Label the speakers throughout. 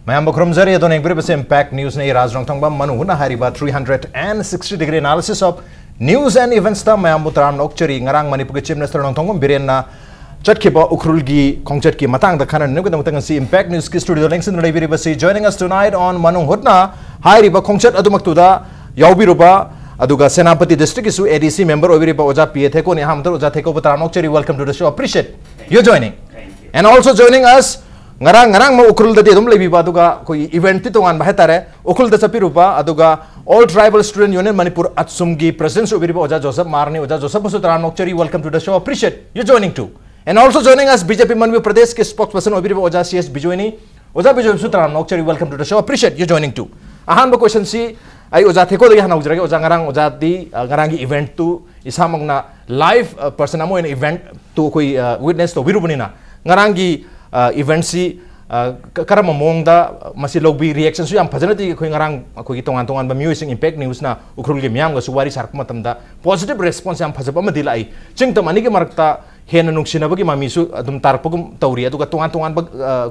Speaker 1: Mayam Bakrumzari adon ekbri impact news ne Raj NONGTHOMBAM Manung Hutna hariba 360-degree analysis of news and events ta mayam mutram nokchari ngarang Manipur Chief Minister NONGTHOMBAM BIREN na chatkiba UKHRUL gi khongchat ki matang da khana nugdang tang si impact news ki studio links in biri basi joining us tonight on Manung Hutna hariba khongchat adumaktuda yaubiruba aduga Senapati district isu ADC member obiriba oja THEKO ni hamdar oja THEKO batram nokchari welcome to the show, appreciate you joining. And also joining us ngarang ma UKHRUL dadi dum lebi baduga koi event ti tongan bahetare UKHRUL da chapirupa aduga all tribal student union Manipur ATSUM gi president obiriba oja Joseph marni oja Joseph batram nokchari welcome to the show, appreciate you joining too. And also joining us BJP Manipur Pradesh ke spokesperson obiriba oja CS BIJOY ni oja BIJOY sutram nokchari welcome to the show, appreciate you joining too. Ahan ba question si ay oja THEKO dagi hanaw jirage oja ngarang oja di ngarang gi event tu isamang na live person amo in event tu koi witness to birubani na ngarang gi event si karama mongda masi lobby reaction su yam phajana ti khoi ngarang khoi tongan tongan ba music impact news na UKHRUL ge myam ga suwari sark matamda positive response yam phajaba ma dilai chingtam ani ge marakta hena nungsina bagi mami su adum tarpagum tawri aduga tongan tongan ba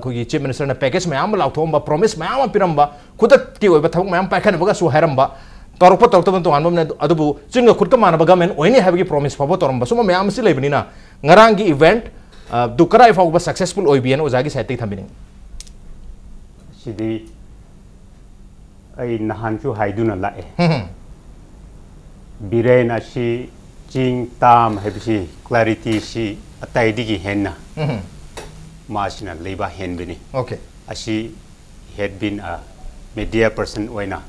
Speaker 1: khoi chief minister na package myam lauthom ba promise myam piramba khudat ti oiba thak myam paikhan ba su hairamba torpa torta tongan ba adubu chinga khut ka manaba gamen oini habagi promise pabo toramba suma myam si leibni na ngarang gi event dukara ifau ba successful oibien ozagi saiti thambini
Speaker 2: Sidi ay nahanchu haiduna lae Biren asi jing tam hebsi clarity si atai digi henna masina leba hen bini
Speaker 1: okay
Speaker 2: asi had been a media person oina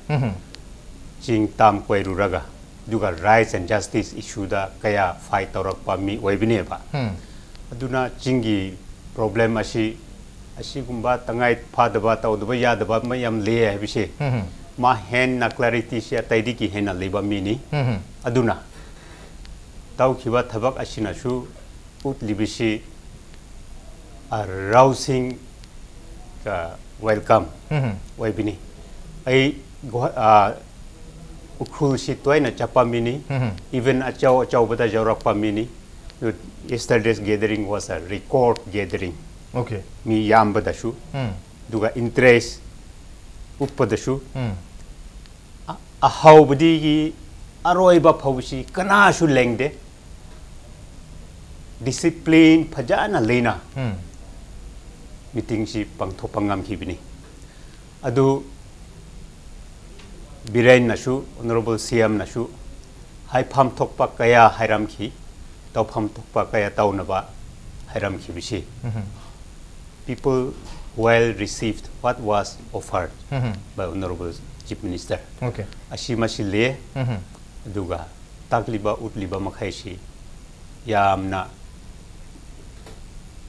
Speaker 2: jing tam koi ruraga duga rights and justice issue da kaya fight torak pa mi oibini ba aduna jingi problem asi gumba tangai phadaba tawdaba yadaba mayam le habise ma hen na clarity sia taidi ki hen na leba mini aduna taw khiba thabak asina su ut libisi arousing ka welcome waibini ai UKHRUL si toina chapa mini even achau bata jawrak pa mini. Yesterday's gathering was a record gathering.
Speaker 1: Okay.
Speaker 2: Mi yamba dashu, duga interest uppa dashu. A how budi aroi ba pausi kana shu lengde. Discipline pajana lena. Meeting si pang thopangam kibini. Adu Biren nashu, Honorable CM nashu, hai pam thokpa kaya hairam ki, tau pam thokpa kaya tau naba hairam ki bisi. People well received what was offered by Honorable Chief Minister.
Speaker 1: Okay.
Speaker 2: Ashima sile duga takliba utliba makhaisi yamna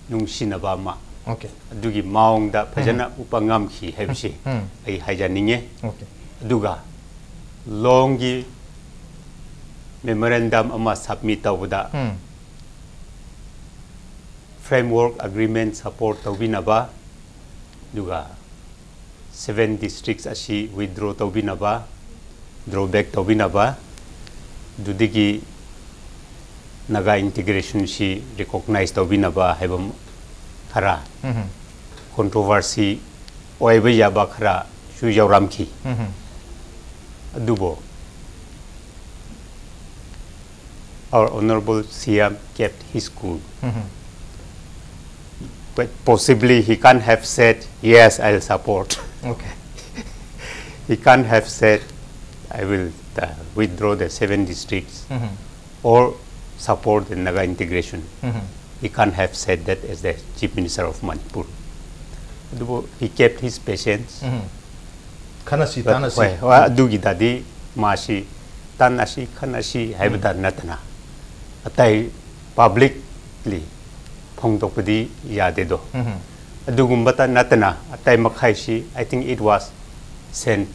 Speaker 2: nungsinaba ma.
Speaker 1: Okay.
Speaker 2: Dugi maung da pajana upangam ki hebsi ai hajaninge.
Speaker 1: Okay.
Speaker 2: Duga longi memorandum ama submit tawda framework agreement support tawbinaba duga 7 districts asi withdraw tawbinaba drawback tawbinaba dudigi naga integration si recognize tawbinaba hebam khara controversy oiba yaba khara su yawramki adubo our Honorable CM kept his cool. But possibly he can't have said, yes, I'll support.
Speaker 1: Okay.
Speaker 2: He can't have said, I will withdraw the 7 districts or support the Naga integration. He can't have said that as the Chief Minister of Manipur. He kept his patience.
Speaker 1: Kanasi, tanasi.
Speaker 2: Dugi dadi, masi, tanasi, kanasi, haibada natana. Atay publicly pongtokpadi yadedo. Adugumbata natana atay makhaisi. I think it was 10%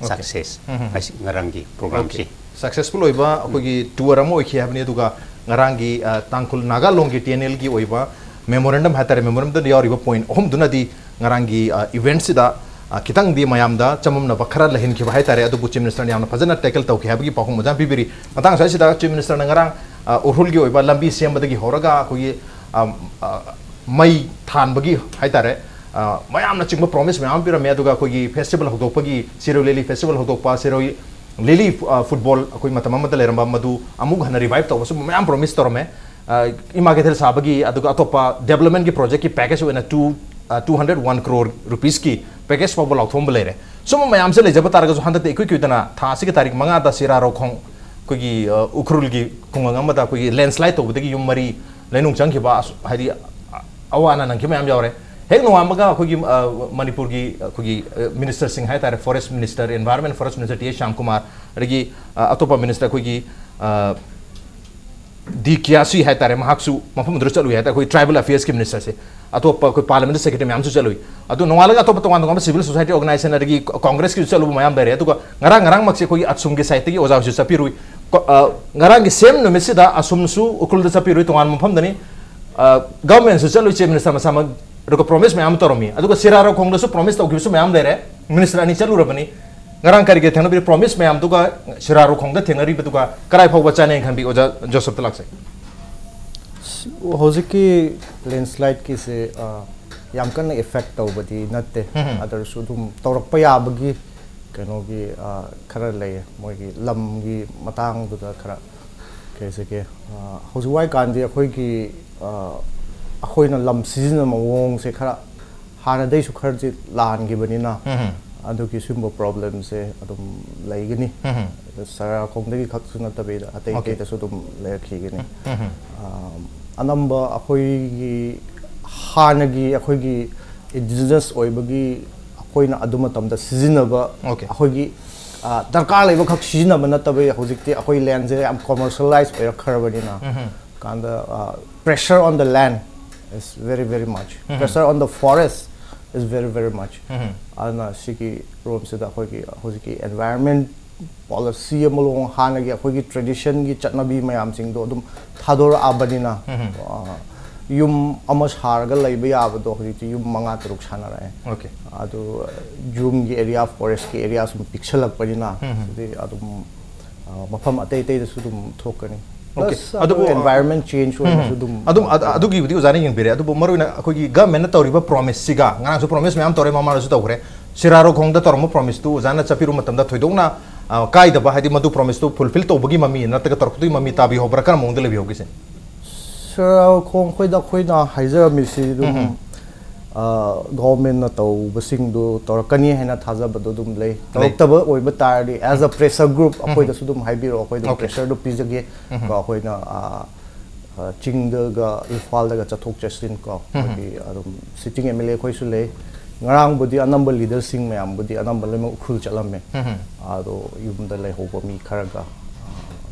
Speaker 2: success. Ngarangi program si.
Speaker 1: Successful oiba akogi tuaramo ikhi habni aduga ngarangi tangkul naga longi TNL gi oiba memorandum hatare memorandum da yoriba point ohum dunadi ngarangi event sida kitang di mayam da chamam na bakara lahin ki bahai tare adu Chief Minister yamna phajana tackle taw ki habgi pahung majam bibiri matang sai sida Chief Minister ngarang UKHRUL gi oiba lambi sem badagi horaga ko ye mai than bagi hai tare mayam na chingba promise mayam pira me aduga koi festival hodopagi Siro Lily festival hodopa Siro Lily football koi matamama da leramba madu amug hana revive to so mayam promise torme image thel sabagi aduga atopa development ki project ki package wena 201 crore rupees ki package pa bolak thom belere so mayam se le jaba targa so handa te koi kidana tha si ki tarik manga da sira ro khong koi UKHRUL gi kunga mada koi landslide to budagi yum mari lenung chang ki ba hadi awana nang ki mayam yawre hek no amaga koi Manipur gi koi minister singh hai tare forest minister environment forest minister T Shyam Kumar regi atopa minister koi di kiasi hai tare mahaksu mafam dru chalu hai ta koi tribal affairs ki minister se atopa koi parliament secretary mayam su chalu atu nongalaga atopa tong civil society organization regi congress ki chalu mayam bere atu ngarang mak se koi ATSUM gi site gi oja su chapiru ngarang gi same no mesida ATSUM su UKHRUL da chapiru tong mafam dani government su chalu chief minister masama roko promise mayam toromi adu siraro khongda su promise to gi su mayam dere minister ani chalu rabani ngarang kari ge thengna bi promise mayam tu ga siraro khongda thenari bi tu ga karai phau bacha ne khan bi oja Joseph talak se
Speaker 3: hojiki landslide ki se yam kan effect to badi natte adar su dum torak pa ya bagi kano gi khara lay moi gi lam gi matang du da khara kaise ke hojwai kan di akhoi gi akhoi na lam season ma wong se khara hana dei su khar ji lan gi bani na adu ki simbo problem se adum lai gi ni sara khong de gi khak su na ta be da atai ke ta su dum lai khi gi ni anamba akhoi gi hana gi akhoi gi indigenous oi bagi akhoi na aduma tam da season ba akhoi gi darkar lai ba khak season ba na ta be hojik ti akhoi land je am commercialize oi khar bani na kan the pressure on the land is very much pressure on the forest is very much ana siki rom se da khoi gi hojiki environment policy amolong hana gi khoi gi tradition gi chatnabi mayam sing do dum thador abanina yum amas harga laiba yaba do hojiki yum manga truk sana ra
Speaker 1: okay
Speaker 3: adu yum gi area forest ki area sum pixel lak padina de adum mafam atei tei da sudum thokani okay adu environment change
Speaker 1: adu gi video zani yang bere adu maru na khoi gi government na toriba promise siga ngana su promise mayam tore mama su tawre siraro khongda tormo promise tu zana chapiru matam da thoidongna kai da ba hadi madu promise tu fulfill to bagi mami na ta torku mami tabi hobra kan mong de lebi hogi sen
Speaker 3: siraro khong khoi da haiza mi si dum government na to basing do torkani hena thaza badu dum lei torktaba oi ba tardi as a pressure group akoi da sudum haibiro akoi da pressure do pizage ka akoi na ching ga ifal da chathok chastin ko ki adum sitting MLA khoi su lei ngarang budi anamba leader sing mayam budi anamba le UKHRUL chalamme ado yum da lei hoba mi kharaga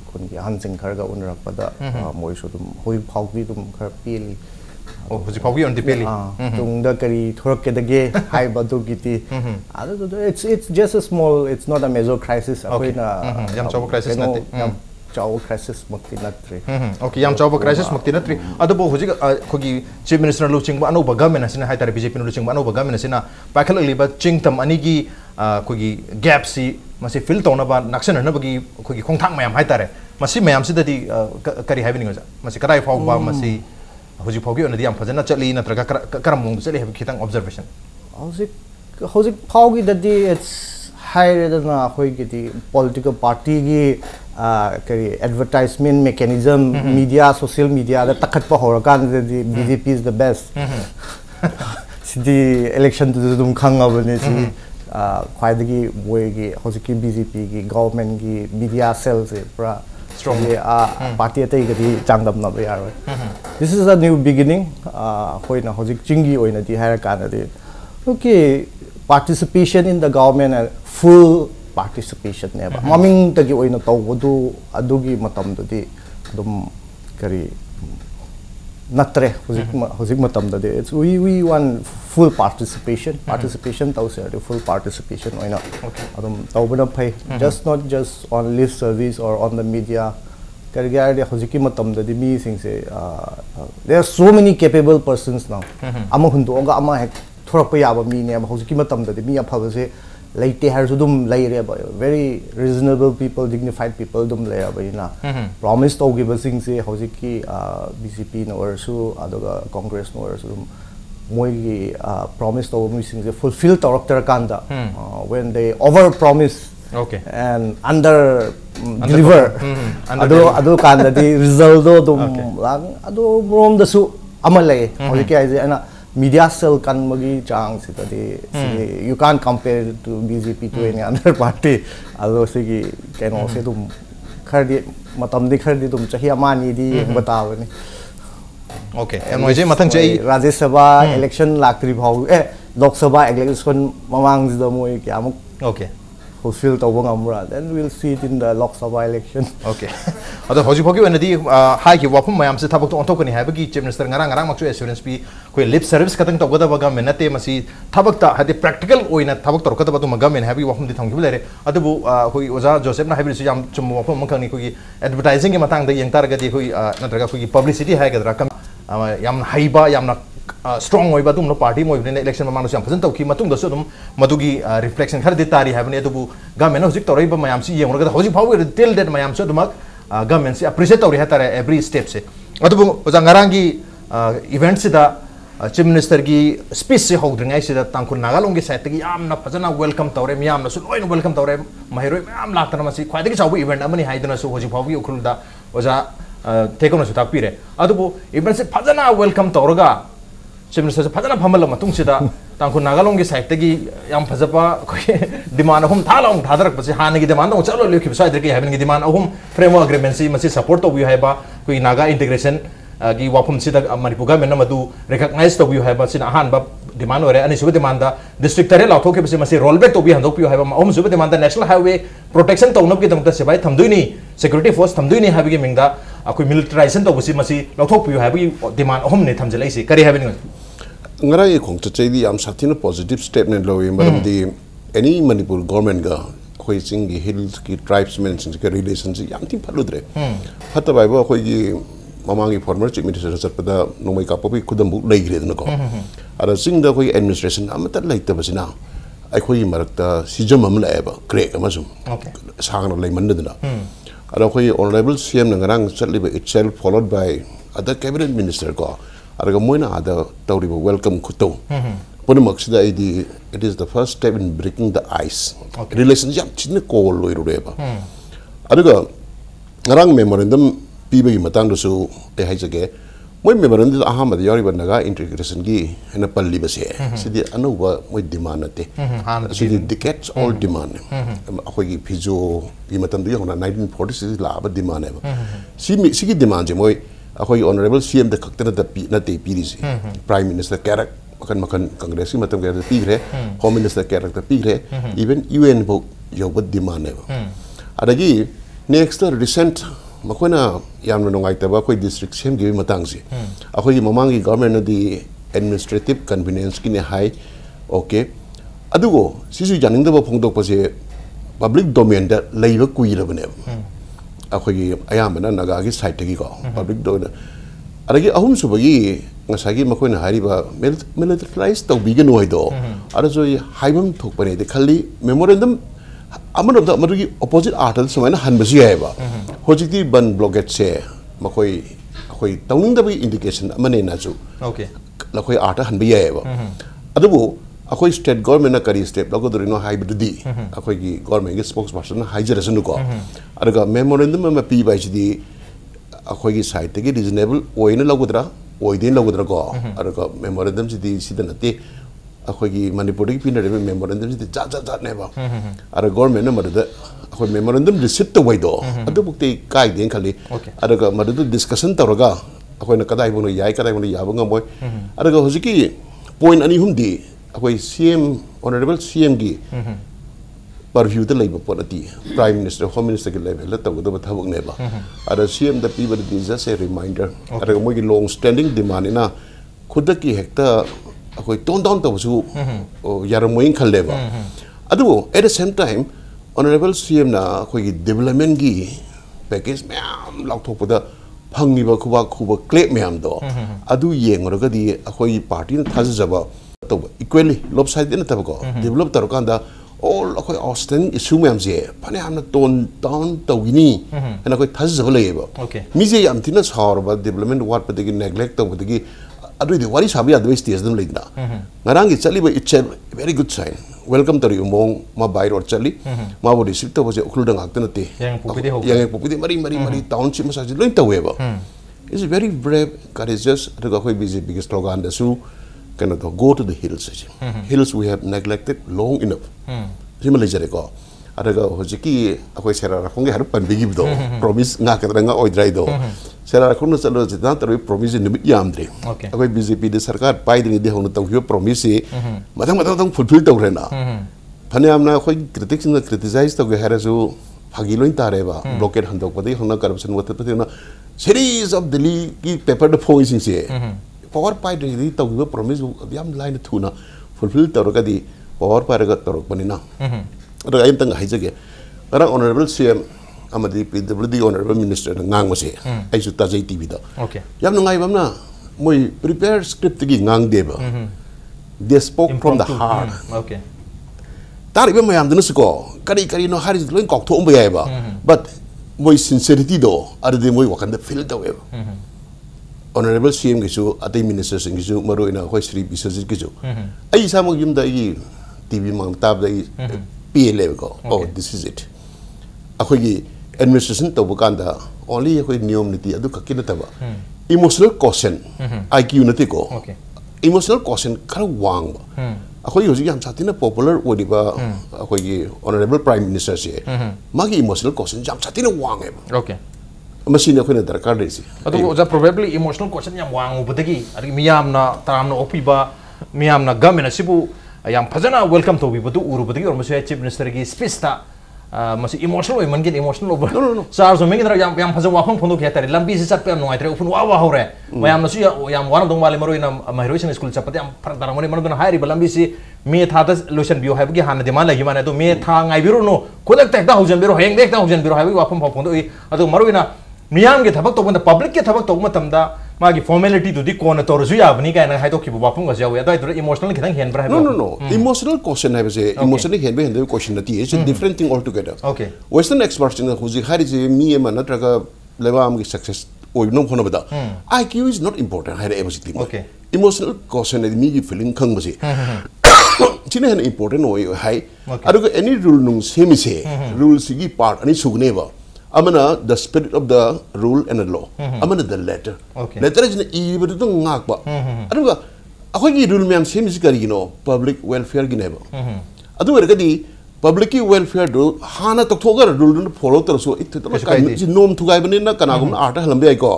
Speaker 3: kun gi hansing kharaga unrak pada moi su dum hoi phau bi dum khar peli
Speaker 1: oh hoji phau gi on dipeli
Speaker 3: tung da kari thorak ke dage hai badu giti ado it's just a small, it's not a major crisis
Speaker 1: okay yam chaw crisis nate
Speaker 3: chaw crisis makti natri
Speaker 1: okay yam chaw crisis makti natri ado bo hoji khogi chief minister lu chingba anu ba government asina hai tare BJP lu chingba anu ba government asina pakhal liba chingtam ani gi khogi gap si masi fill tona ba naction na bagi khogi khongthang mayam hai tare masi mayam si dadi kari haibini ngoja masi karai phau ba masi hoji phau gi on di am phajana chali na traga karam mong chali have khitang observation
Speaker 3: hoji phau gi dadi it's higher than khoi gi di political party gi kari advertisement mechanism media social media da takhat pa horakan the BJP is the best the election to dum khanga bane si khwaidagi boy gi hojiki BJP gi government gi media cells pra strong party atai gi changdam na ba yar this is a new beginning hoina hojik chingi oina di hair kana de okay participation in the government and full participation neba maming tagi oina tawdu adugi matam dudi adum kari natre hojik matam dade it's we want full participation tawse full participation oina adum tawbana phai not just on lip service or on the media kari gari hojiki matam dadi mi sing se there are so many capable persons now ama hundu nga ama hek thorak pa yaba mi ne hojiki matam dadi mi apha se laite har su dum lai re ba very reasonable people dignified people dum lai ba ina promise to give sing se hojiki BJP no or su adoga congress no or su dum moi promise to missing fulfill to kanda when they over promise and under deliver ado kanda the result do lang ado from the su amalay okay ana media cell kan magi chang you can't compare to BJP to any other party ado sigi kano se tum khardi matam di khardi tum chahi amani di batawani
Speaker 1: okay and moje matang chai
Speaker 3: Rajya Sabha election laktri bhau Lok Sabha election mamang da moi kyamuk
Speaker 1: okay
Speaker 3: fulfill to amra then we'll see it in the Lok Sabha election
Speaker 1: okay ado hoji phogi when di hai ki wapum mayam se thabak to ontok ni habagi chief minister ngarang machu assurance pi koi lip service katang to goda baga menate masi thabak ta hadi practical oina thabak to kata batu maga men habi wapum di thangki lere ado bu koi oza Joseph na habi su yam chum wapum makang ni koi advertising ki matang da yang tar ga di koi natraga koi publicity hai ga dra yam haiba yam na strong oi ba dum no party moi ne election ma yam phazan tawki matung da so dum madugi reflection khar di tari have ne du government hojik toroi ba mayam si yeng ro ga hojik phau till that mayam so dum government si appreciate tori hatare every step se adu oja ngarangi event si da chief minister gi speech se hodringai si da tangkun nagalong gi site gi yam na phazana welcome tore miyam na su loin welcome tore mahiroi yam laktana ma si khwai gi chabu event amani haidana su hojik phau gi ukhul da oja THEKO na su tak pire adu event se phazana welcome toroga chief minister phajana phamal matung sida tangku nagalong gi site gi yam phajapa demand ahum thalong thadarak pasi han gi demand chalo lekhi sai der gi haben gi demand ahum framework agreement si masi support to bi haiba koi naga integration gi wapum sida Manipur government na madu recognize to bi haiba sin han ba demand ore ani suba demand da district tare la thoke pasi masi rollback to bi handok pi haiba ahum suba demand da national highway protection to nob gi dam ta se bai thamduini security force thamduini habi gi mingda akoi militarization to basi masi lathok pi haiba demand ahum ne thamjelai si kari habi ni
Speaker 4: ngara ye khong chai di am sathina positive statement lo yim but the any Manipur government ga khoi sing gi hills ki tribesmen sing ki relations yam tin phaludre phata bai ba khoi gi mamang gi former chief minister sarpada nomai ka popi khudam bu lei gre na ko ara sing da khoi administration amata laita basina ai khoi marakta sijam am la ba crack amasum sang no lei man na ara khoi honorable CM ngarang chatliba itself followed by other cabinet minister ko araga moina ada tawriba welcome kuto pone maksida idi it is the first step in breaking the ice relations yam chine ko loirureba araga ngarang memorandum pibagi matang do su e haijage moi memorandum ahama yari banaga integration gi hena palli base sidi anuba moi demand ate sidi decades all demand akoi gi phijo bi matam du yona 1946 la ba demand eba sigi demand je moi akoi honorable CM the kakta da pi na te PDC prime minister karak makan congress ki matam karak pi gre home minister karak ta pi gre even UN bo yo bad demand ne adagi next recent makona yam no ngai ta ba koi district sem gi matang si akoi mamang gi government di administrative convenience ki ne hai okay adugo sisu janing da ba phongdok pa se public domain da leiba kuira bane akoi ayamana naga gi site gi ko public do adagi ahum subagi ngasagi makoi na hariba militarized to bigan oi do arajo haibam thokpane de khali memorandum amano da marugi opposite article samaina hanbasi ayba hojiti ban blockade se makoi akoi tawning da bi indication amane na ju okay lakoi article hanbi ayba adubu akoi state government na kari step lago dorino haibdi akoi gi government gi spokesperson haijarasunu ko araga memorandum ma pi bai di akoi gi site gi reasonable oina lagudra oidin lagudra ko araga memorandum di sidanate akoi gi Manipur gi pinare memorandum di ja ne ba ara government na madada akoi memorandum receipt to wai do adu bukti kai den khali araga madada discussion taraga akoi na kadai bono yai kadai bono yaba ngam boy araga hojiki point ani humdi akoi CM honorable CM gi purview the labor polity prime minister home minister ki level la taw do thabuk ne ba ara CM da people is just a reminder ara mo gi long standing demand na khud ki hekta akoi tone down to su yaramoin khalle ba adu at the same time honorable CM na akoi gi development gi package myam lak thok da phangi ba khuba claim myam do adu yeng ro ga di akoi party na thajaba to equally lopsided na tabako develop tar kanda all akoi outstanding issue myam je phane amna tone down to wini and akoi thajaba leba mi je yam tina sar ba development what pa de neglect to ba de adu di wari sabi advice stage dum leidna ngarang gi chali ba it's a very good sign welcome to you mong ma bai road chali ma bo receive to je ukhul dang akta nate yang pupidi mari township ma sa loin tawe ba is very brave courageous adu ga khoi BJP gi slogan da su kana to go to the hills hills we have neglected long enough simale jare ko adaga hojiki akoi sera rakhonge har panbigi do promise nga kadanga oidrai do sera rakhon chalo jita tarwi promise ni yamdre akoi BJP de sarkar pai ding de honu tawhyo promise madang fulfill tawrena phane amna akoi critics na criticize to ge harasu phagiloin tareba blockade handok padi hona corruption wat padi na series of delhi ki paper de poising se power pai ding di tawhyo promise yam line thuna fulfill tawra di power pai ga torok panina ada ayam tengah hijau orang honorable CM amadi PWD honorable minister ngang masih ay suta jay TV do yam nungai bamna moi prepare script gi ngang deba they spoke from the heart tari ba mayam dinu suko kari no hari loin kok thom ba ba but moi sincerity do ada de moi wakan de feel da we honorable CM gi su atay minister sing gi su maro ina hoi Sri Bisajit gi su ay sa mo yum da gi TV mang tab da PLA go oh this is it akoi administration to bukanda only akoi niyom niti adu kakina taba emotional quotient IQ nati ko emotional quotient kar wang ba akoi hoji yam chatina popular odiba akoi honorable prime minister se magi emotional quotient jam chatina wang e machine akoi na darkar desi
Speaker 1: adu ja probably emotional quotient yam wang ubadagi ari miyam na taramna opiba miyam na government asibu yang fazana welcome to bibu uru bagi orang masih chief minister gi speech ta masih emotional way mungkin emotional over no sar so mungkin yang fazana wafang pondok ya tadi lambi sisat pe am ngai tare upun wa hore mayam nasu yang warang dong wale maro ina mahiroi school chapati am pardara mani mano hairi balambi si me tha ta lotion bio hai bagi han de man lagi mana to me tha ngai biro no kodak tek da hujan biro heng dek da hujan biro hai bagi wafang pondok i adu maro ina miyam ge thabak to banda public ge thabak to matam da magi formality do di kona torju ya bani kai na hai to ki bapung ga jaw ya dai emotional khidang hen bra
Speaker 4: no emotional question hai se emotionally hen be hen question nati it's a different thing altogether western experts in huji hari je mi ema natraga leba am gi success oi no khona bada IQ is not important hai emotionally emotional question mi gi feeling khang basi chine hen important oi hai aduga any rule nung semi se rule sigi part ani sugne ba amana the spirit of the rule and the law amana the letter letter is e betu tu ngak ba aduga akoi gi rule myam sem is kari no public welfare gi nebo adu werga di public welfare do hana tok thogar rule no follow tar so it to ka ji nom thugai bani na kana gum art halam dai ko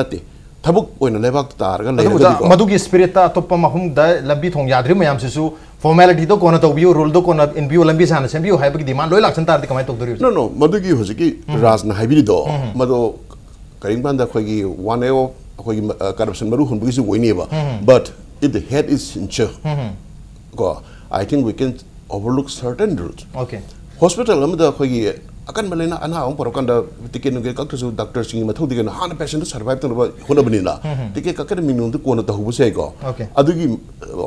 Speaker 4: nati thabuk oina lebak tar ga le ko
Speaker 1: madu gi spirit ta toppa mahum da lambi thong yadri mayam se su formality to kona to bio rule to kona in bio lambi sana sem bio hai bagi demand loi laksan tar di kamai tok dori
Speaker 4: no madu gi hoji ki raj na haibiri do madu karing banda khoi gi one eo khoi corruption maru hun bagi su woi ne ba but if the head is sincere go I think we can overlook certain rules hospital amada khoi gi akan malena ana ang parokan da ticket no ka to doctor sing ma thodi na han patient to survive to hona bani na ticket ka ka minung to kona to hu se ko adu gi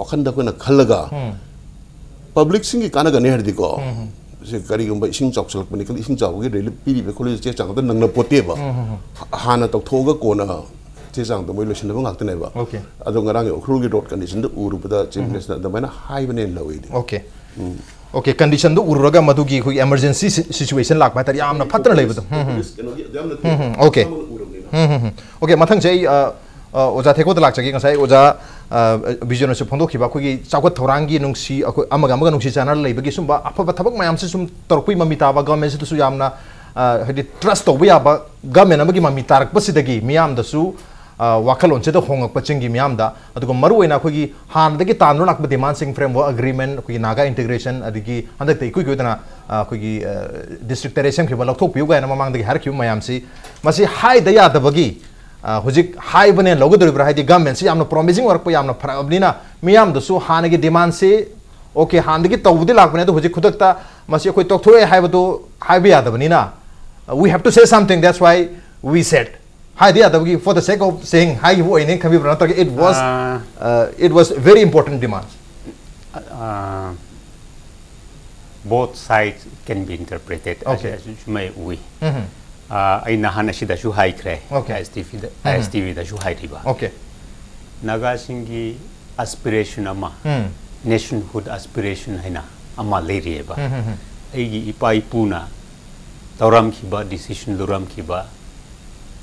Speaker 4: akan da ko na khalaga public sing ki kana ga ne hardi ko se kari gum ba sing chok chok bani kali sing chok gi rele piri be college che chang da nang na pote ba hana to thoga ko na che chang to moi lo sin ba ngak te ne ba adu ngarang UKHRUL gi dot condition da uru da chief minister da mana high bane lawi
Speaker 1: okay condition do ururaga madugi khoi emergency situation lak ba tari amna phatra lei badu okay mathang chei oja theko da lak chagi ngasai oja vision se phondok khiba khoi chawkat thorangi nungsi amaga nungsi channel lei bagi sumba afa thabak mayam se sum torkui mamita ba government se su yamna hedi trust to ba ba government amagi mamita rak pasidagi miyam da su wakalon se to hongak pachingi miyam da adugo maru ina khoi han dagi tanru lak demand sing framework agreement khoi naga integration adigi handak te kui dana khoi district terresem khiba lokthok piu ga na mamang dagi har khiu mayam si masi hai da ya da bagi hujik hai bane logodori bra hai di government si amna promising work pa amna farabnina miyam da su han gi demand se okay han dagi tawdi lak bane to hujik khudak ta masi khoi tok thoi hai ba to hai bi ya da bani na we have to say something that's why we said hi dia for the sake of saying hi wo ine khabi brana it was very important demand
Speaker 2: both sides can be interpreted as may we ai na hana sida shu hai kre STV da shu hai riba naga singi aspiration ama nationhood aspiration haina ama leirieba aigi ipa ipuna tauram khiba decision luram khiba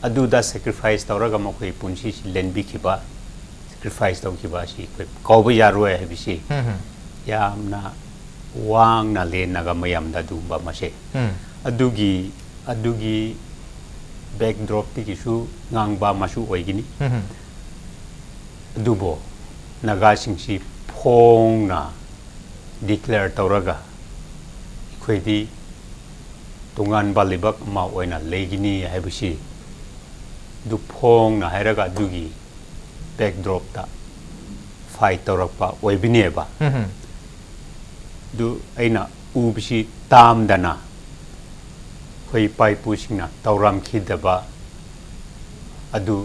Speaker 2: adu da sacrifice tauraga makoi punchi lenbi khiba sacrifice taw khiba si kawba yarwe habisi yamna wang na le naga mayam da dumba mase adugi backdrop ti kisu ngangba masu oigini dubo naga singsi phong na declare tauraga khoidi tungan balibak ma oina legini habisi du phong na hairaga dugi backdrop ta fight taurakpa oibinieba du aina ubisi tam dana khoi pai pusingna tauram khidaba adu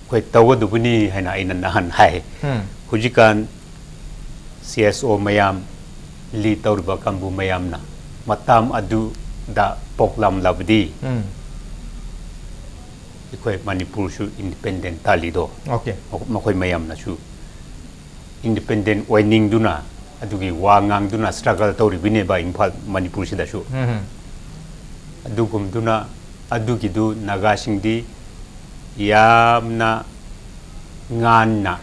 Speaker 2: khoi tawadu buni haina aina nahan hai hujikan CSO mayam li tawriba kambu mayamna matam adu da poklam labdi khoi Manipur su independent talido
Speaker 1: okay
Speaker 2: makhoi mayam na su independent winning duna adugi wangang duna struggle tawri bine ba Imphal Manipur sida su adugum duna adugi du naga singdi yamna nganna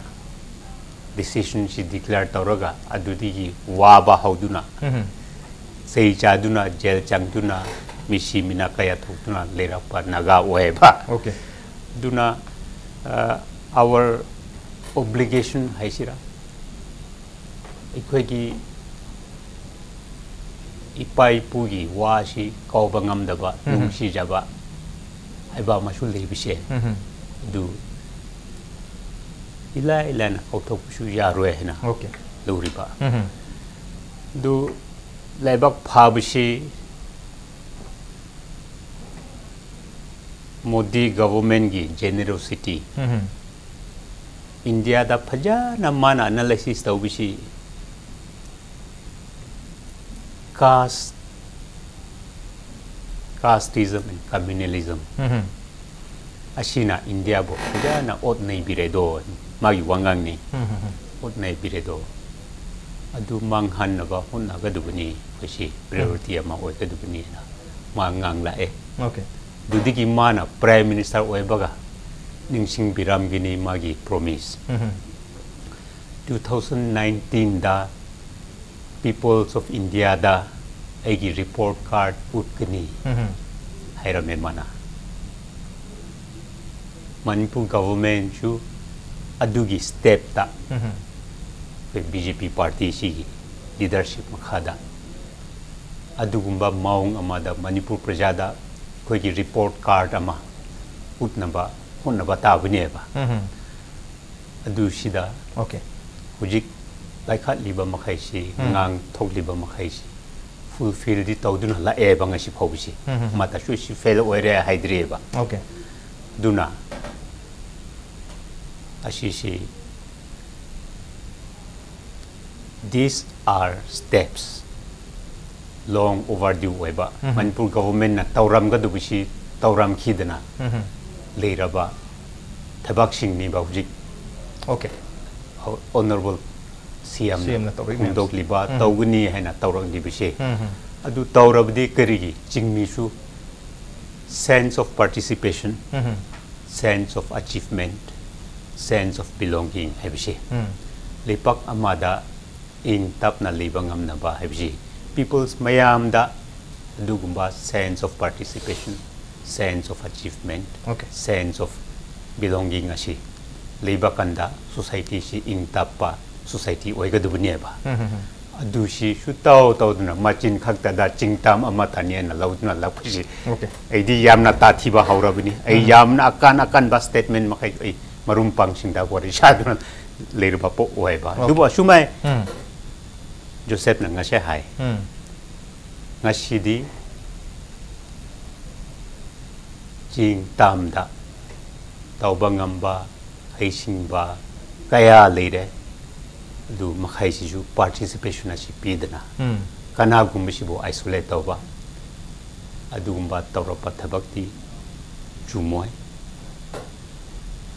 Speaker 2: decision si declare tawraga adudigi waba hauduna sei chaduna jail changduna misi mina kaya thukduna lerapa naga oeba
Speaker 1: okay
Speaker 2: duna our obligation haisira ikhoi ipai pugi wasi kauba ngamdaba nungsi jaba aiba masul lebise du ila na authok su yarwe na
Speaker 1: okay
Speaker 2: luriba du laibak phabisi Modi government gi generosity India da phajana mana analysis tawbisi casteism and communalism ashina India bo phajana ot nei biredo magi wangang ni ot nei biredo adu manghan na ba hunna ga dubani kashi priority ama oi ga dubani na mangang la
Speaker 1: okay
Speaker 2: dudigi mana prime minister oibaga ningsing biram gini magi promise 2019 da peoples of India da agi report card put gini hairame mana Manipur government chu adugi step ta BJP party si leadership makhada adugumba maung amada Manipur prajada khoi report card ama utnaba honaba tabuneba adu sida
Speaker 1: okay
Speaker 2: hujik laikhat liba makhaisi ngang thokliba makhaisi fulfill di tawduna la e banga si phobisi mata su si fail oire haidreba
Speaker 1: okay
Speaker 2: duna asisi these are steps long overdue weba Manipur government na tauram ga dubisi tauram khidana leiraba thabak sing ni ba hujik
Speaker 1: okay
Speaker 2: honorable CM
Speaker 1: na
Speaker 2: tawrik liba tawguni haina tawrang dibisi adu tawrabdi karigi chingmi su sense of participation sense of achievement sense of belonging habisi lepak amada in tap na libangam na ba habisi people's mayam da dugumba sense of participation sense of achievement sense of belonging ashi leibakanda society si in tapa society oiga dubne ba adu si sutau tawduna machin khakta da chingtam amatani na lauduna lapsi
Speaker 1: okay
Speaker 2: aidi yamna tathiba haurabini ai yamna akan ba statement makai ai marumpang singda wari saduna leirba po oiba duba sumai Joseph na nga siya hai nga sidi jing tam da tau bangam ba haising ba kaya leire du makai si ju participation na si pidana kana gumbi si bo isolate tau ba adu gumba tau rapat thabak di jumoy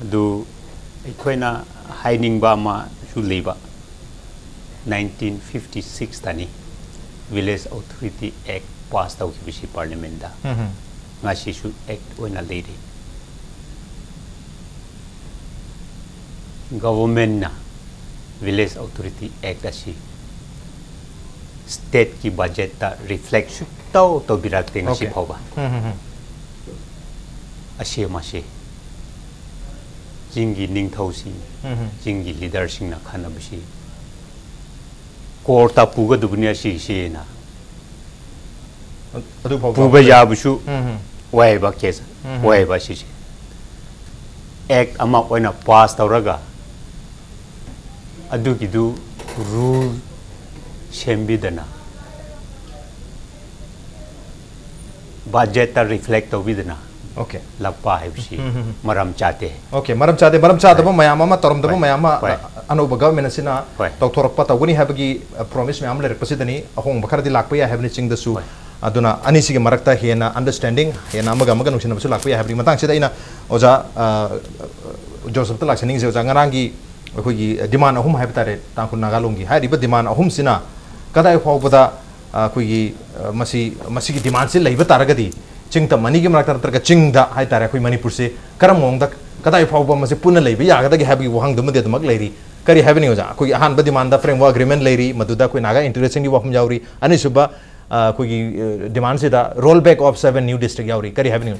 Speaker 2: adu ꯑꯩꯈꯣꯏꯅ ꯍꯥꯏꯅꯤꯡꯕ ꯑꯃꯁꯨ ꯂꯩꯕ 1956 ꯇꯅꯤ Village Authority Act pass tꯧꯈꯤꯕꯁꯤ ꯄꯥꯔꯂꯤꯌꯥꯃꯦꯟꯠꯗ ꯉꯁꯤꯁꯨ act ꯑꯣꯏꯅ ꯂꯩꯔꯤ government na Village Authority Act asi state ki budget ta reflect tau birakte ngasi phawba asi masi jingi ningthausi jingi leader sing na khanabsi court ta puga dubnia si na adu puga jabusu wai ba case wai ba si act ama oina pass tauraga adu gidu rule sembidana budget ta reflect tobidana
Speaker 1: okay
Speaker 2: lakpa haibsi maram chate
Speaker 1: okay maram chate ba mayama ma torom da mayama anoba government asina tokthorok pa tawuni habagi promise mayam le repasidani ahong bakhardi lakpa ya habni ching da su aduna anisi ge marakta hena understanding hena amaga nusina su lakpa ya habni matang sida ina oja Joseph ta laksening je oja ngarangi अखोगी demand अहुम है बतारे तांखु नागालोंगी है Riba demand अहुम सिना कदाई फावबदा अखोगी मसी की demand से lab तारगदी चिंग त money के मरक तरक चिंग दा है तारे अखोई मणिपुर से करम मोंग दा कदाई फावबा मसे पुन लैब यागदगी हैबी वहांग दम दे दमक लैरी करी हैबनी ओजा अखोगी अहान ब डिमांड दा फ्रेमवर्क एग्रीमेंट लैरी मदुदा कोई नागा इंटीग्रेशन की वफम जाउरी अनि सुबा अखोगी डिमांड से दा roll back of 7 new district याउरी करी हैबनी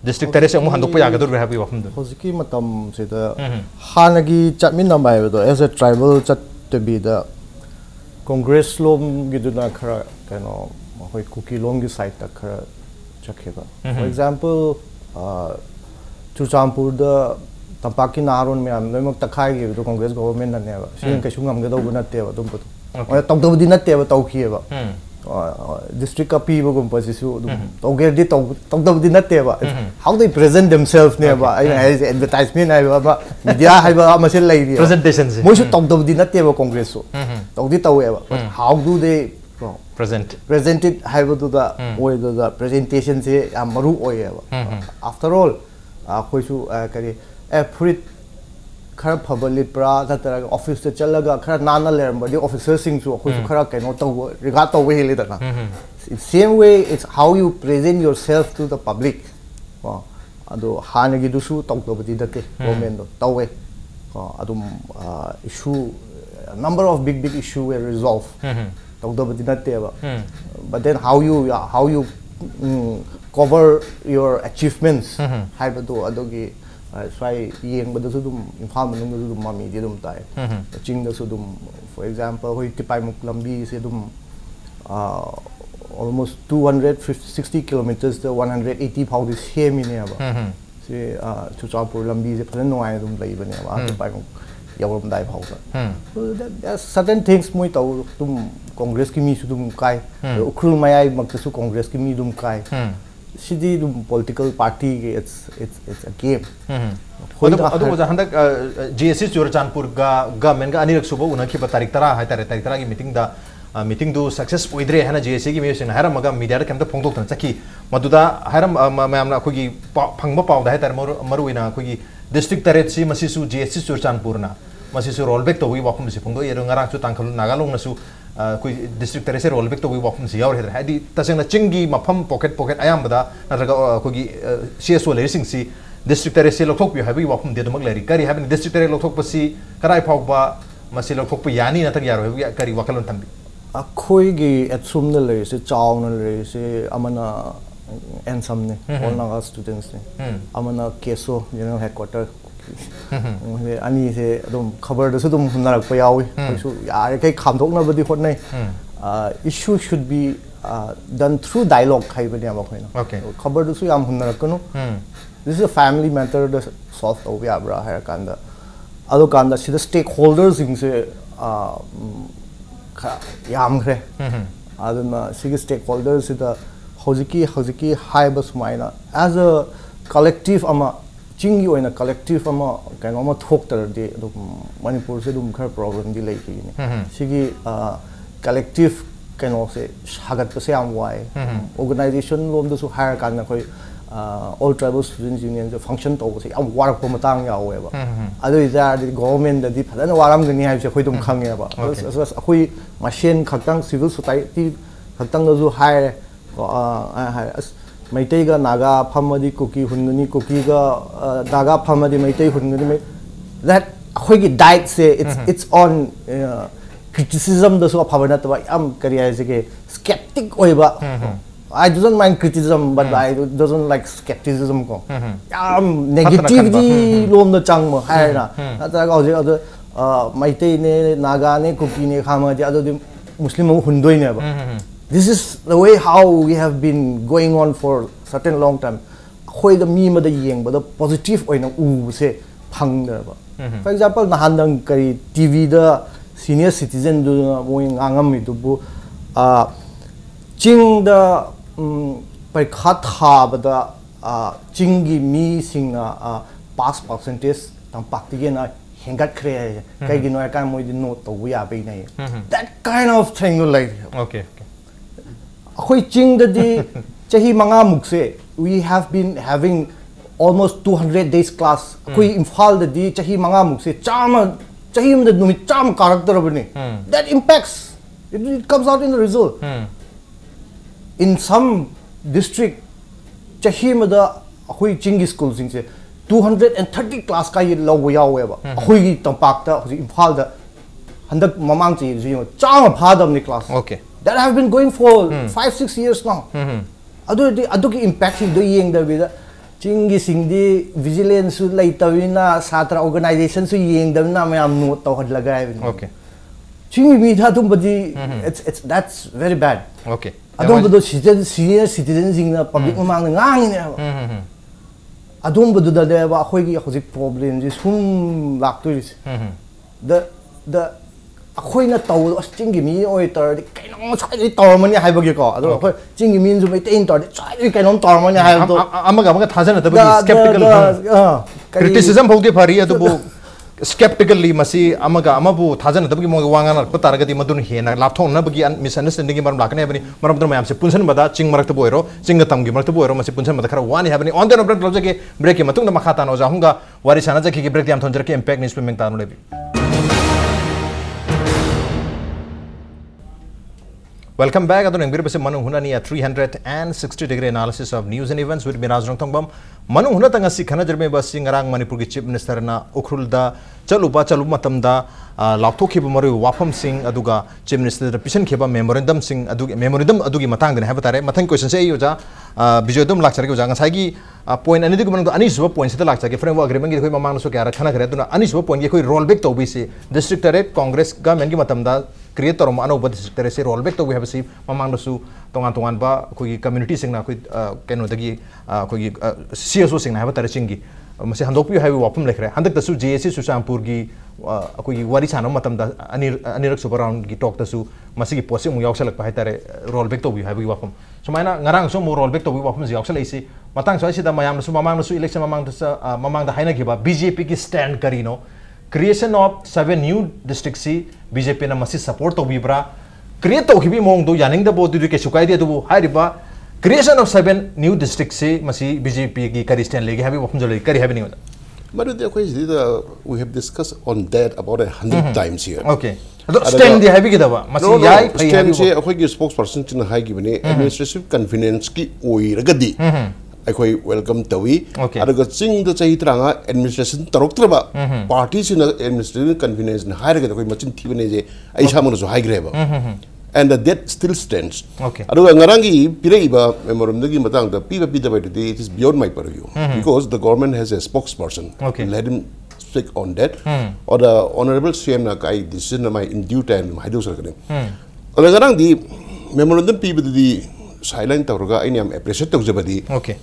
Speaker 1: district terese amu handok pa yagador happy wafum do
Speaker 3: hoziki matam se da hanagi chatmin namai do as a tribal chat to be the congress lom giduna khara kano hoi kuki lom gi side ta khara chakheba for example chuchampur da tampaki naron me am loimak takhai gi do congress government na ne ba sin ka sungam ga do na te ba dum ba tok do di na te ba tau khi ba district ka pi bogum pasisu toger di tok di natte ba how they present themselves ne ba as advertisement ai ba media hai ba masil lai di
Speaker 1: presentation se
Speaker 3: moi su tok di natte ba congress so tok di taw ba how do they present it hai ba do da oi do da presentation se amaru oi ba after all khoi su kari fruit खरा फबली प्रा ततरा office से चलगा खरा नाना लेरम बडी officer सिंग सु खु खरा कनो तो रिगा तो वे हेले तना same way it's how you present yourself to the public अदो हानगी दुसु तोक तो बदी दते गवर्नमेंट दो तवे अदुम issue number of big issue we resolve तोक तो बदी दते बा but then how you cover your achievements हाइबदो अदोगी swai yeng bada su dum imphal manung su dum mami di dum tai ching da su dum for example hoi tipai muk lambi se dum almost 260 kilometers to 180 phau this here mi ne ba se chuchapur lambi se phan noi dum lai ba ne ba tipai muk yawam dai phau so there are certain things moi tau dum congress ki mi su dum kai ukhrul mayai mak su congress ki mi dum kai Shidi political party it's a game.
Speaker 1: Ado oja handak GSC Churachandpur ga government ga anirak subo una ki tarik tara hai tarik tara ki meeting do success oidre hana GSC ki mesin haram maga media da kamta phongdok tan chaki maduda haram mayamna khogi phangba paw da hai tar maru ina khogi district taret si masisu GSC Churachandpur na masisu rollback to wi wakum si phongdo yero ngarang chu tangkhal nagalong na su कोई district तरह से roll back तो वही वापस से यार है दी तसेंगना चिंगी मफम पॉकेट आयाम बदा नरगा कोई सीएसओ लेरिंग सी डिस्ट्रिक्ट तरह से लोकथोक है भी वापस दे दमक लेरी करी है डिस्ट्रिक्ट तरह लोकथोक पसी कराई फाउबा मसी लोकथोक यानी नतक यारो है करी वकलन थंबी
Speaker 3: अखोई गी एटसुम न ले से चाव न ले से अमना एनसम ने ऑल नागा स्टूडेंट्स ने अमना केसो general headquarter ani se dum khabar da su dum hunarak pa yawi su yaar kai khamthok na badi hot nai issue should be done through dialogue khai bani ama khoina
Speaker 1: okay
Speaker 3: khabar da su yam hunarak kanu this is a family matter da solve to ya bra ha kanda ado kanda sida stakeholders ing se yam khre aduna sigi stakeholders sida hojiki haiba sumaina as a collective ama chingi oina collective ama kaino ama thok tar de manipur se dum khar problem di lai ki ni sigi collective kaino se hagat pa se am wai organization lom da su hire kan na khoi all tribal students union जो function तो उसे हम वार को मतंग या हुए बा अदो इधर government दी फलन वारम गनी है कोई तुम खांगे बा कोई machine खत्म civil society खत्म जो है मैते का नागा फमदी कुकी हुनगनी कुकी का नागा फमदी मैते हुनगनी में that कोई की diet से it's on criticism दसो फवना तो हम करिया ऐसे के skeptic होए बा I don't mind criticism, but I don't like skepticism ko. Negativity lom na chang mo hai na. Ata ka ose Maitei ne Naga ne Kuki ne Khama di ado Muslim mo hundoi ne ba. This is the way how we have been going on for certain long time. Khoi the mi ma da yeng ba the positive oi na u se phang da ba. For example nahan dang kari TV da senior citizen do mo ngangam mi du bu ching da परीक्षा थाबदा चिंगी मी सिंगा पास percentage तम पाक्तिगे ना हेंगत खरे कई गिनो का मोय दिन नोट तो या बे नहीं that kind of thing like
Speaker 1: okay
Speaker 3: अखोई चिंग ददी चही मंगा मुक से we have been having almost 200 days class अखोई इंफाल ददी चही मंगा मुक से चाम चही में नुमि चाम character बने that impacts it comes out in the result in some district chahi mada akhui chingi school sing se 230 class ka ye law ya we ba akhui gi tampak ta imphal da handak mamang chi ji chang phadam ni class
Speaker 1: okay
Speaker 3: that have been going for 5-6 years now adu ki impact do yeng da bi da chingi sing di vigilance su lai tawina satra organization su yeng da na mayam no to had lagai
Speaker 1: okay
Speaker 3: chingi mi tha tum badi it's that's very bad
Speaker 1: okay
Speaker 3: adom bodo senior citizens in the public mamang ngang ne adom bodo da le ba khoi gi khoji problem ji sum lak tu the khoi na taw chingi mi oi tar kai no chai tar mani hai ba gi ko ado khoi chingi min ju mai tein tar chai kai no tar mani hai do
Speaker 1: amaga thajana ta ba skeptical criticism bhog de phari adu bo skeptically masi amaga amabu thajan tabgi mo wangana ko taragati madun hena lapthong na bagi misunderstanding gi maram lakane bani maram dum mayam se punsan bada ching marak to boiro ching tam gi marak to boiro masi punsan bada khara wani habani on the number project ke break ki matung na makhata no jahunga wari sana jaki ki break yam thonjer ke impact ni swimming tanu lebi welcome back adun engbir base Manung Hutna ni a 360-degree analysis of news and events with Miraj NONGTHOMBAM Manung Hutna tanga sikhana jarme basi ngarang Manipur gi chief minister na UKHRUL da chalu matam da laptop khiba maru wafam sing aduga chief minister da pisan khiba memorandum sing adugi matang den habatare mathang question se yoja BIJOY dum lakchar gi janga saigi point ani dig manang ani suba point se lakchar gi framework agreement gi khoi mamang so kya rakhana khare duna ani suba point gi khoi roll back to bi se district tare congress government gi matam da create torom ano ba district tare se roll back to we have see mamang su tongan ba khoi community sing na khoi keno dagi khoi CSO sing na habatare chingi masi handokpi hai wapum lekhre handak tasu JSC Susampur gi akoi wari chana matam da anirak super round gi talk tasu masi gi posse mu yauksalak pa haitare roll back to bi hai gi wapum sumaina ngarang so mu roll back to bi wapum ji yauksalai si matang so si da mayam su mamang su election mamang da haina gi ba BJP ki stand kari no creation of 7 new districts si BJP na masi support to bi bra create to gi bi mong do yaning da bo du ke sukai de du hai riba creation of 7 new districts se masi BJP ki kari stand legi habi wapum jolai kari habi ni
Speaker 4: but we have discussed on that about 100 times here
Speaker 1: okay stand di habi gidaba masi yai
Speaker 4: stand se akhoi gi spokesperson chin hai gi bani administrative convenience ki oi ragadi akhoi welcome tawi adaga ching da chahi tranga administration taroktraba party sin administrative convenience na hai ragadi akhoi machin thibane je ai samana so hai greba and that still stands.
Speaker 1: Okay.
Speaker 4: Aduga ngarangi piraiba memorandum gi matang da piba today it is beyond my purview because the government has a spokesperson.
Speaker 1: Okay.
Speaker 4: Let him speak on that. Or the honorable CM na kai decision na in due time haidu sarkane. Aduga ngarang di memorandum piba di silent tawraga ai am appreciate tawjabadi.
Speaker 1: Okay.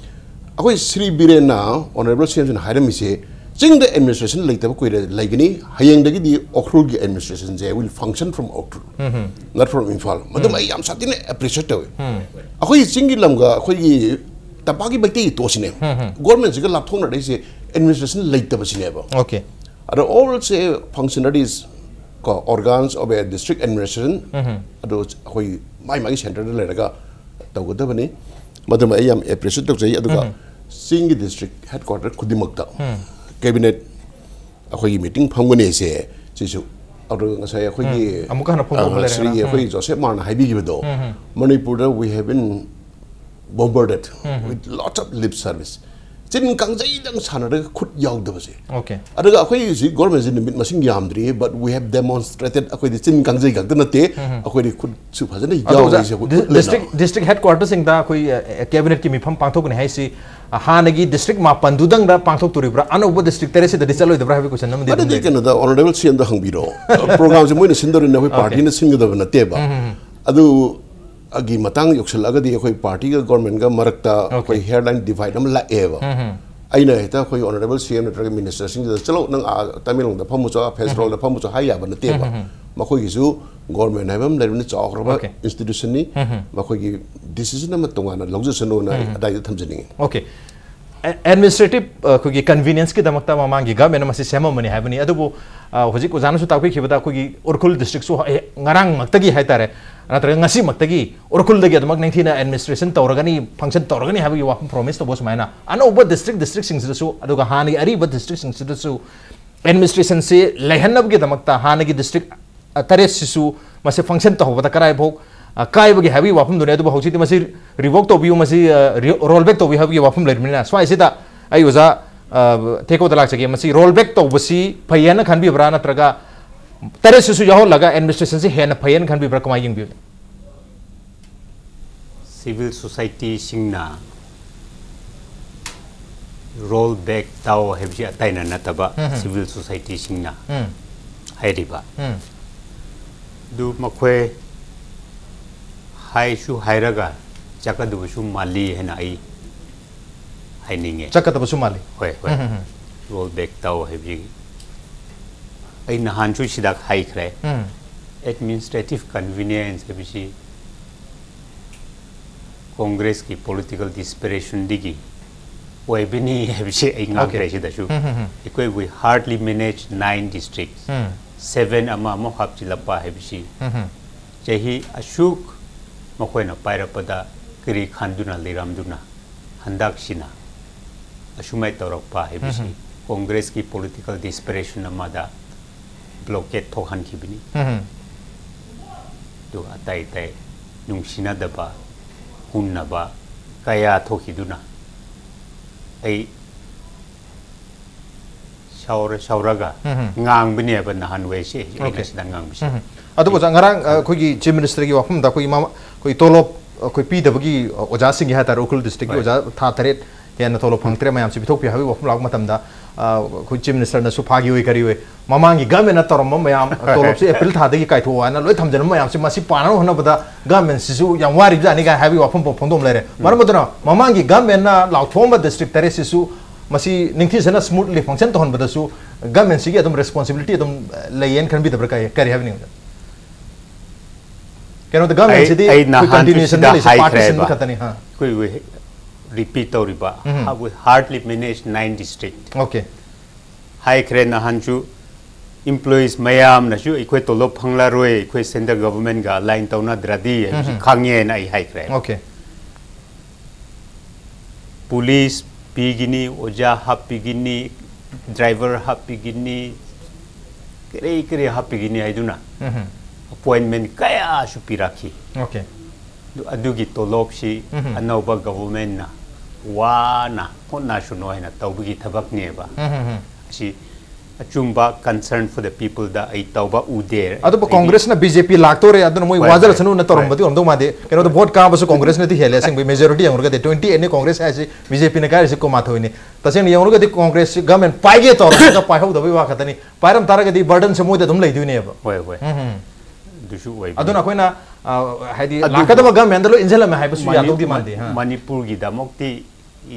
Speaker 4: Akoi Sri Biren na honorable CM na hairam ise Jing the administration like the like any Hayang the UKHRUL administration they will function from UKHRUL, not from Infal. Madam, I am certain appreciative. A way single langa, Hoy Tapaki Bati Tosine. Government is a laptop, they say administration like the Basineva.
Speaker 1: Okay.
Speaker 4: Are all say functionaries organs of a district administration, those Hoy my center Lega, the Woodabani. Madam, I am appreciative. singi district headquarter kudimakta cabinet akhoi meeting phangone se chisu aru ngasai akhoi
Speaker 1: amuka na phong bole
Speaker 4: Sri akhoi Joseph Marna haibi gido Manipur we have been bombarded with lots of lip service chin kangjai dang sanada khut yaudabase
Speaker 1: okay
Speaker 4: adaga akhoi si government in the masing yamdri but we have demonstrated akhoi chin kangjai gak nate akhoi khut su phajana yaudise
Speaker 1: district headquarters sing da akhoi cabinet ki mifam pangthok ne hai si hanagi district ma pandudang da pangthok turibra anobo district tere se da disaloi da bra question nam de
Speaker 4: but they can the honorable cm da hangbiro program je moina sindor na party na singda na teba adu agi matang yoksel agadi akhoi party ga government ga marakta akhoi hairline divide am la eva aina heta akhoi honorable cm na minister sing da chalo nang tamilong da phamu cha federal da phamu cha haya ba na teba makhoi gi su government haibam lerun chawraba institution ni makhoi gi decision am tonga na longja sano na adai da thamjani
Speaker 1: okay administrative kugi convenience ki damakta mamangi ga mena masi sema mani haibani adubu hoji ko janu su takwi khibada kugi urkhul district su ngarang maktagi haitare natra ngasi maktagi urkhul dagi adamak nangthina administration tawragani function tawragani habi wa promise to bos maina ano uba district sing su aduga hani ari ba district sing su administration se lehanab gi damakta hani gi district tare sisu mase function to hobata karai bhok kai bagi habi wafum dunia tu bahausi ti masih revoke to biu masih rollback to biu habi wafum lain mina swai sita ayo za THEKO dalak cagi masih rollback to besi payana kan bi berana traga tare susu jauh laga administration si hena payan kan bi berkamai yang biu
Speaker 2: civil society singna rollback tau hebji atai na nataba civil society singna hai riba du makwe hai shu hairaga chakadu shu mali hena ai hai ninge
Speaker 1: chakata basu mali
Speaker 2: hoi roll back tau hebji ai nahan chu sidak hai khre administrative convenience hebji congress ki political desperation digi oi bini hebji ai ngam khre si da shu ekoi we hardly manage 9 districts 7 ama mo hap chilapa hebji jehi ashuk makoina pairapada kiri khanduna liramduna handak sina asumai torokpa hebisi congress ki political desperation amada blockade thohan khibini do atai tai nungsina daba hunna ba kaya thokhiduna ai shauraga ngang bini ba nahan we se ai sidang ngang bisi
Speaker 1: adu bo ngarang khoi chief minister gi wafum da khoi ma khoi tolop khoi pi da bagi oja sing ha ta local district gi oja tha taret ya na tolop phangtre mayam si bithok pi habi wafum lag matam da khoi chief minister na su phagi oi kari we mamang gi gamen na torom mayam tolop si april tha da gi kai tho na loi thamjan mayam si masi pana hona bada gamen si su yang wari ja ni ga habi wafum po phondom lere maram bodna mamang gi gamen na law thomba district tare si su masi ningthi sana smoothly function to hon bada su gamen si gi adum responsibility adum layen kan bi da bra kai kari habi ni Kano the government city continuation is partisan katani ha
Speaker 2: koi we repeat or riba we hardly manage 9 district
Speaker 1: okay
Speaker 2: hai kre na hanchu employees mayam na chu ikoi tolo phangla roi ikoi central government ga line tauna dradi khangye na ai hai kre
Speaker 1: okay
Speaker 2: police pigini oja hapigini driver hapigini kere hapigini aiduna appointment kaya supiraki
Speaker 1: okay
Speaker 2: adugi tolop si anauba government na wana honna shuno hena tawbugi thabak ne ba si achumba concern for the people da ai tawba ude
Speaker 1: adu congress na bjp laktore adu moi wazar sanu na torom badi omdo made keno the vote ka basu congress ne thi hele sing majority amurga de 20 any congress ai bjp ne ka ri ko matho ni tasen yamurga de congress government paige tor ka pai ho da bi wa khatani pairam taraga di burden se moi de dum lei du ne ba
Speaker 2: hoi
Speaker 1: aduna koina haidi lakadaba government lo injela me haibasu ya dogdi mande ha
Speaker 2: Manipur gi damokti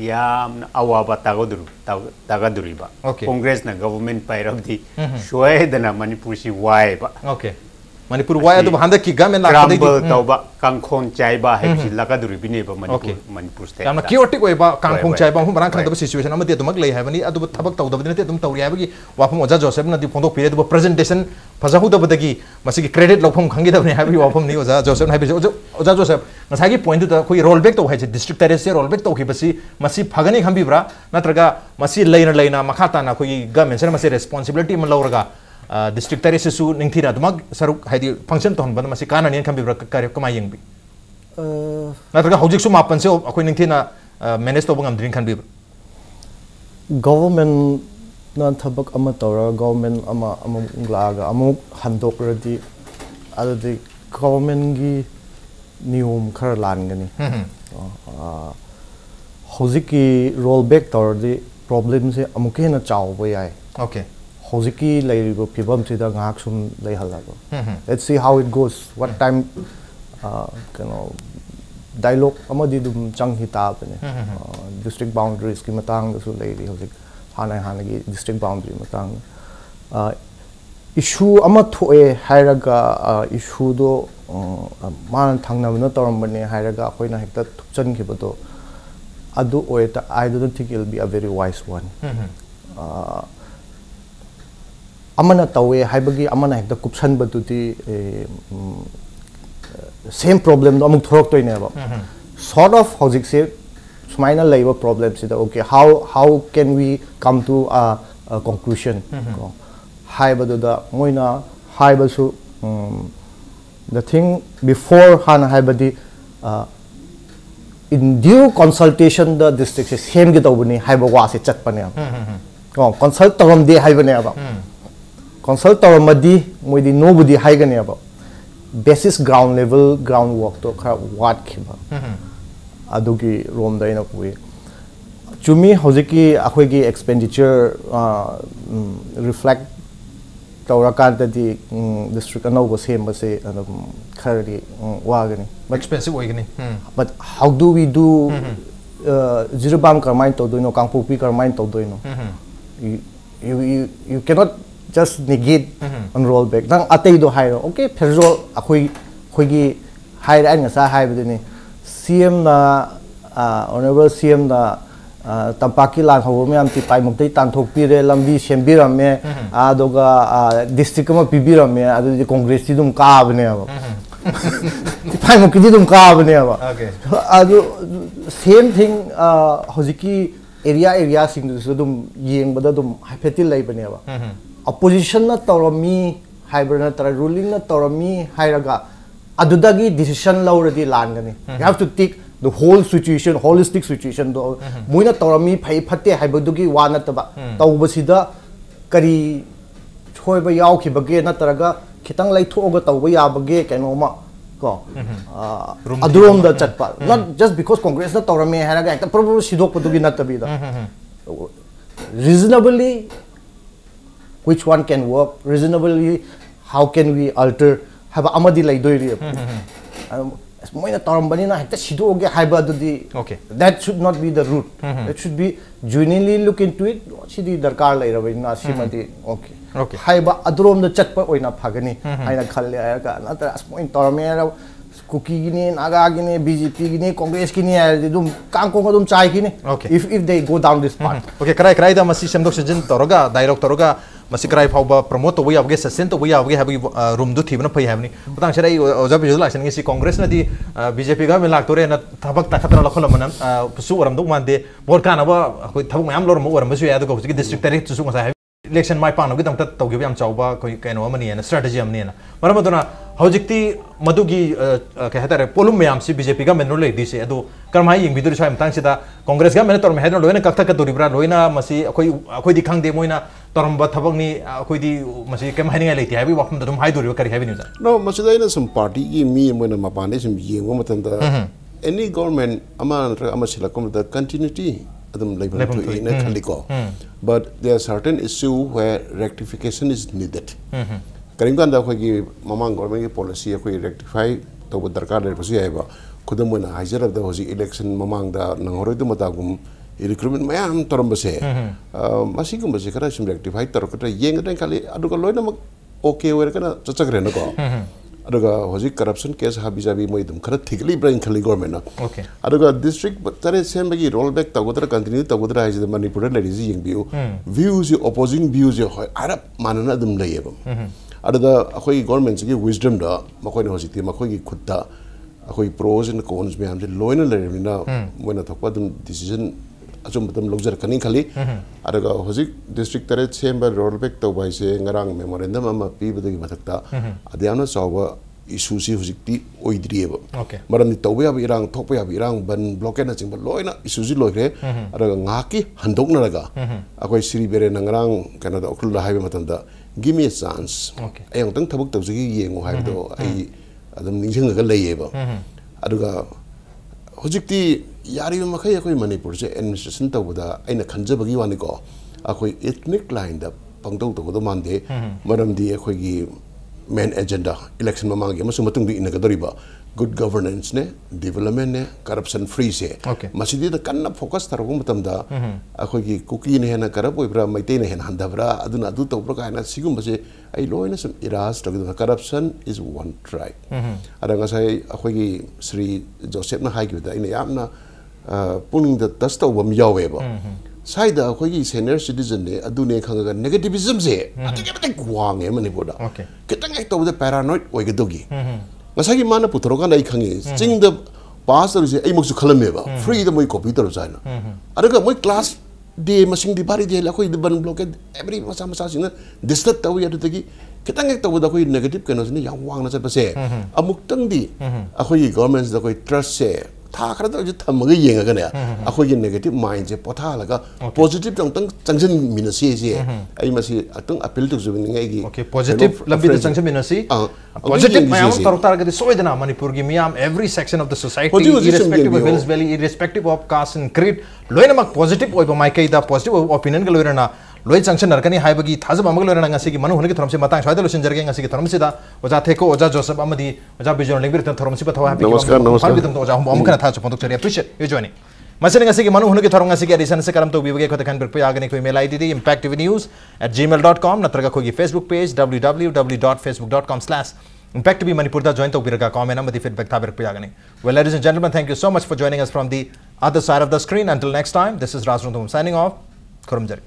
Speaker 2: yam awaba tagaduri ba congress na government pairabdi shoy dana Manipur si wai ba
Speaker 1: okay Manipur why adu handa ki government la
Speaker 2: crumble tauba kangkhon chaiba hai laka duri bine ba Manipur state
Speaker 1: yamna chaotic oi ba kangkhon chaiba hum barang khang da situation amati adu mak lei hai bani adu thabak tau da bani te dum tauri hai bagi wafam oja joseph na di phondok pire du presentation phajahu da badagi masi ki credit lopham khangi da bani hai bagi wafam ni oja joseph hai bi oja joseph ngasai gi point da khoi roll back to hai district terrace roll back to ki basi masi phagani khambi bra natraga masi leina makhata na khoi government sera masi responsibility ma lawraga district terrace su ningthina dumag saruk haidi function ton ban masi kana nian khambi bra kare kama yengbi natraga hojik su mapan se akhoi ningthina manage to bangam drin khanbi
Speaker 3: government nan thabak ama tora government ama laga amuk handok radi adadi government gi niyom khar lan gani hojiki rollback tor di problem se amuk hena chaw bo yai
Speaker 1: okay
Speaker 3: hojiki leiribo pibam sida ngak sum lei halago let's see how it goes what time dialogue amadi dum chang hita bane district boundaries ki matang su leiri hojik hana gi district boundary matang issue ama thoe hairaga issue do man thangna na toram bane hairaga khoina hekta thupchan khibodo adu oeta I don't think it will be a very wise one amana tawe haibagi amana hekta kupsan batuti same problem do amuk thorok toine ba sort of hojik se sumaina labor problem sida okay how can we come to a conclusion haibadu da moina haibasu the thing before hana haibadi in due consultation the district se same ge tawbani haiba wa se chatpane consult tawam de haibane ba consult tawamadi moidi nobody haigane ba basis ground level groundwork to khara wat khiba adugi rom da ina kui chumi hojiki akhoi gi expenditure reflect tawra kan da di district anau go sem ba se khari wa gani
Speaker 1: expensive way gani
Speaker 3: but how do we do zirobam karmain to doino kangpopi karmain to doino you cannot just negate and roll back nang atay do hire okay perzo akhoi gi hire an sa hai bidini CM na honorable CM na tampaki lan ho me am ti pai muktai tan thok pi re lambi sembiram me adoga district ma pibiram me adu congress ti dum ka bne ba ti pai muk ti dum ka bne ba
Speaker 1: okay
Speaker 3: adu same thing hojiki area sing du dum yeng bada dum hapeti lai bne ba opposition na torami hybrid na tara ruling na torami hairaga adudagi decision lauradi langani you have to take the whole situation holistic situation do muina torami phai phatte haibadugi wa na taba tawbasida kari choiba yaw khibage na taraga khitang lai thoga tawba yabage kainoma ko adurom da chatpa not just because congress na torami hairaga ekta probably sidok padugi na tabida reasonably which one can work reasonably how can we alter have amadi lai doi ri moina tarambani na hekta sido ge haiba dudi
Speaker 1: okay
Speaker 3: that should not be the route it should be genuinely look into it sidi darkar lai rabai na simadi okay haiba adrom da chatpa oina phagani aina khalle ayaka na ta moin tarmera kuki gini naga gini BJP gini congress gini dum kangkong dum chai gini if they go down this path
Speaker 1: okay krai da masi semdok sejin toroga dialog toroga masi krai phauba promote to yabge session to yabge habi room du thibna phai habni patang serai oja visual action ngi si congress na di BJP ga melak tore na thabak ta khatra lakhol manam su oram du mande bor kana ba koi thabak mayam lor mo oram su ya do ko district tari su nga election mai pano gi dam ta to gi yam chawba koi kaino amani na strategy amni na maram aduna hojikti madugi ke hatare polum mayam si BJP ga menro le di se adu karmai ying bidur chai mtang sida congress ga men tor me hedro loina kakta ka duri bra loina masi akoi di khang de moina toramba thabak ni akoi di masi kem haini ngai leti habi wakum dum hai duri kari habi ni ja
Speaker 4: no masi dai na some party gi mi moina mapane sim yeng mo matam da any government ama silakom da continuity adum labor to in khaliko but there are certain issue where rectification is needed karim kan da khoi gi mamang government gi policy khoi rectify to darkar le pasi aiba khudam moina hajar da hoji election mamang da nangoroi du matagum recruitment mayam toram base masi gum base kara sim rectify tor kata yeng da kali adu ko loina okay wer kana chachak re na ko अदुगा होजिक corruption case हाबिजाबी मोइ दुम खरा थिगली ब्रेन खली government ना
Speaker 1: ओके
Speaker 4: अदुगा डिस्ट्रिक्ट तरे सेमबगी रोल बैक तगोदरा कंटिन्यू तगोदरा हाइज मणिपुर लेडीजी यंगबिउ व्यूज ऑपोजिंग व्यूज होय अरब मानना दुम लेयेबम अदुगा अखोई गवर्नमेंट की विजडम दा मखोय होजिति मखोय की खुद्दा अखोई प्रोज एंड कॉन्स में हमसे लोइना लेरमिना मोना थकवा दुम डिसीजन अचुम बतम लोगजर कनी खाली अदुगा होजिक डिस्ट्रिक्ट तरे सेमबा रोल बैक तबाइसे ngरang मेमोरेंडम अमा पीबदगी मथक्ता अदियाना चावा इशू से होजिकती ओइद्रिएबो मरमनि तौबे याब इरांग थोपे याब इरांग बन ब्लॉकेट ना चिंग लोइना इशू जी लोइरे अदुगा ngaki handoknaraga अखोई श्री बेरे ngरang कनदा उखुल हाइबे मतंदा गिव मी अ चांस अयंग तंग थबक तौजगी येंगो हाइबदो आई अदम निंजंगा लेयेबो अदुगा होजिकती यारिबा मखै अखोई मणिपुर से एडमिनिस्ट्रेशन तौबदा अइना खंजबगी वानिको अखोई एथनिक लाइन दा पंगतौ तौबदो मानदे मरमदी अखोईगी मेन एजेंडा इलेक्शन ममांगी अमसु मतुंगदी इनगदरिबा गुड गवर्नेंस ने डेवलपमेंट ने करप्शन फ्री से मसिदी द कन्ना फोकस तरगो मतमदा अखोईगी कुकी ने हेना करप ओइब्रा मैते ने हेना हंदबरा अदुना अदु तौब्रा कायना सिगुम बसे आई लोइना सम इराज तगद करप्शन इज वन ट्राइब अदा ngasai अखोईगी श्री जोसेफ ना हाइगिदा इन यामना पुनिंग द टच तौबम यावेबा साइदा अखोईगी सीनियर सिटीजन ने अदुने खंगा नेगेटिविज्म से अदुगे वांगे मणिपुरदा कितंग एक तौबदा paranoid ओइगदोगी ngasagi mana putroga nai khangi ching the pass ru se ai moksu khalameba free the moi copy tor jaina adaga moi class de masing di bari de la khoi de ban blockade every masa masa sing disturb taw ya dutagi kitang ek taw da khoi negative kano ne yang wang na chat pase amuk tang di akhoi governments da khoi trust se tha khara da ju thamaga yenga ga ne akhoi gi negative mind je potha laga positive tang tang changjen minasi se ai masi atang appeal to ju ngai gi
Speaker 1: okay positive lambi da changjen minasi positive mayam tartar ga soidana manipur gi miyam every section of the society irrespective of Hills Valley irrespective of caste and creed loina mak positive oiba mai kai da positive opinion ga loina loi changchen narkani haibagi thajab amag loina ngasi gi manu hungi tharamse matang swaida losin jarge ngasi gi tharamse da oja theko oja joseph amadi oja bijoy lingbir tan tharamse ba thawa happy namaskar bitam oja hum kana tha chapon tok chari appreciate you joining masing ngasi gi manu hungi tharong ngasi gi edition se karam to bibage ko takhan per agane ko email id di impactvnews@gmail.com natraga ko gi facebook page www.facebook.com/impactv manipur da join to biraga comment amadi feedback tha per agane well ladies and gentlemen thank you so much for joining us from the other side of the screen until next time this is Raj Nonghthombaam signing off Kurumjari